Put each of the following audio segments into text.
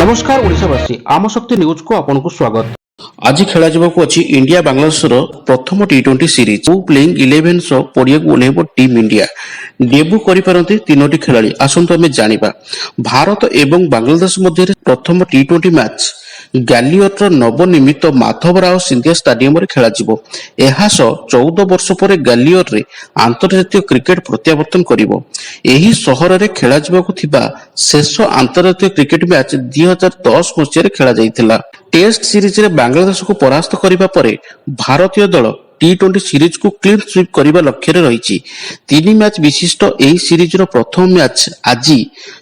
नमस्कार ओडिशावासी आम शक्ति न्यूज को आपनको स्वागत। आज खेला जाबाकू अछि इंडिया बांग्लादेश प्रथम टी20 सीरीज प्लेइंग 11 सो पड़िया को ओह्लैब टीम इंडिया डेब्यू करि पारंती तीनोटी खेलाड़ी आसंतु आमे जानिबा। भारत एवं बांग्लादेश मध्य प्रथम टी20 मैच गालियटर नवनिर्मित माधवराव सिंधिया स्टाडियम रे खेला जिवो। एहा सो 14 वर्ष पर गालियर रे अंतर्राष्ट्रीय क्रिकेट प्रत्यावर्तन करिवो। एही शहर रे खेला जिबाकू थिबा शेष अंतर्राष्ट्रीय क्रिकेट मैच 2010 मसीह रे खेला जाइथिला। टेस्ट सीरीज रे बांग्लादेश को परास्त करिबा परे भारतीय दल टी20 सीरीज को क्लीन स्वीप करिबा लक्ष्य रे रहिछि। 3 मैच विशिष्ट एही सीरीज रो प्रथम मैच आज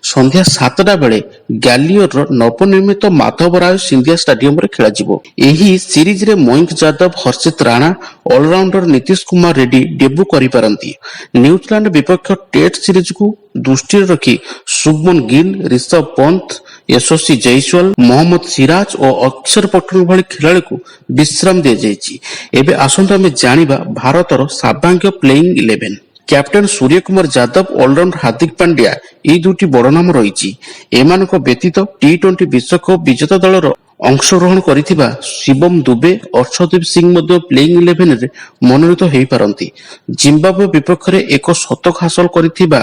संध्या 7टा बेले गालियर नवनिर्मित माधवराव सिंधिया स्टाडियम रे खेला जिवो। एही सीरीज रे मयंक यादव, हर्षित राणा, ऑलराउंडर नीतीश कुमार रेड्डी डेब्यू करि पारंती। न्यूजीलैंड विपक्ष टेस्ट सीरीज को दृष्टि रखी शुभमन गिल, ऋषभ पंत, यशस्वी जयसवाल, मोहम्मद सिराज और अक्षर पटेल भली खिलाड़ी को विश्राम दिया जायछि। एबे आसंता में जानिबा भारतर सर्वांगीय प्लेइंग 11। कैप्टेन सूर्य कुमार यादव, ऑलराउंडर हार्दिक पांड्या ए दुटी बड़ नाम रही। एमानक व्यतीत टी20 विश्वकप विजेता दलर अंशग्रहण करिथिबा शिवम दुबे, अर्शदीप सिंह मध्य प्लेइंग 11 रे मनोनीत होई पारंती। जिम्बाब्वे विपक्ष रे एक शतक हासिल करिथिबा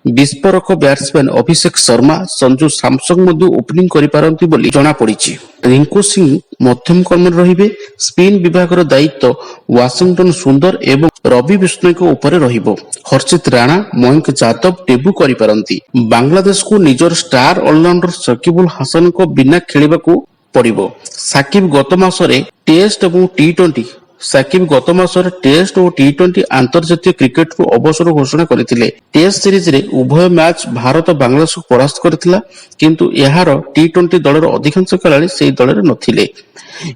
विस्फोरक बैट्समैन अभिषेक शर्मा, संजू सैमसंग मध्य ओपनिंग करि पारंती बोली जणा पड़िछि। रिंकू सिंह मध्यम क्रम रहिबे। स्पिन विभागर दायित्व वाशिंगटन सुंदर एवं रवि बिश्नोई को ऊपर रहिबो। हर्षित राणा, मयंक यादव डेब्यू करि पारंती। बांग्लादेश को निजर स्टार ऑलराउंडर शकीबुल हसन को बिना खेलिबाकू पड़िबो। साकिब गत मासरे टेस्ट और टी20 साकिब गत मासरे टेस्ट और टी20 अंतर्जातीय क्रिकेट को अवसर घोषणा करथिले। टेस्ट सीरीज रे उभय मैच भारत बांग्लादेश को परास्त करथिला, किंतु एहार टी20 दलर अधिकांश खेलाड़ी सेही दल रे नथिले।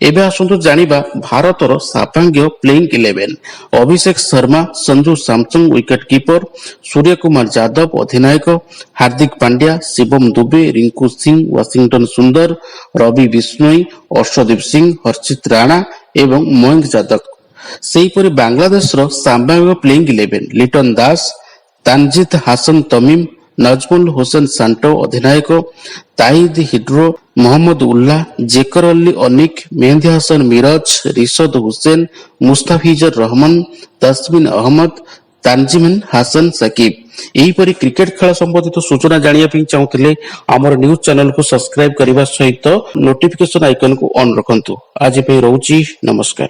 एबे आसंतु जानिबा भारतर सर्वांगीय playing 11। Abhishek Sharma, Sanju Samson wicket keeper, Surya Kumar Yadav अधिनायक, हार्दिक पांड्या, शिवम दुबे, रिंकू सिंह, वाशिंगटन सुंदर, रवि बिश्नोई, अर्शदीप सिंह, हर्षित राणा एवं मयंक यादव। सेहीपरि बांग्लादेश सर्वांगीय प्लेइंग 11 लिटन दास, तानजीद हासन तमीम, नजमुल हुसैन सांटो अधिनायक, ताहिद हिड्रो, मोहम्मद उल्लाह, जेकर अली अनिक, मेहंदी हसन मिराज, रिशद हुसैन, मुस्ताफिजुर रहमान, तस्मिन अहमद, तानजिमिन हासन साकिब। एहीपरि क्रिकेट खेल संबंधित सूचना जानिया ପାଇଁ चाहुथिले हमर न्यूज चैनल को सब्सक्राइब करिबा सहित नोटिफिकेशन आइकन को ऑन रखंतु। आज पे रहउची नमस्कार।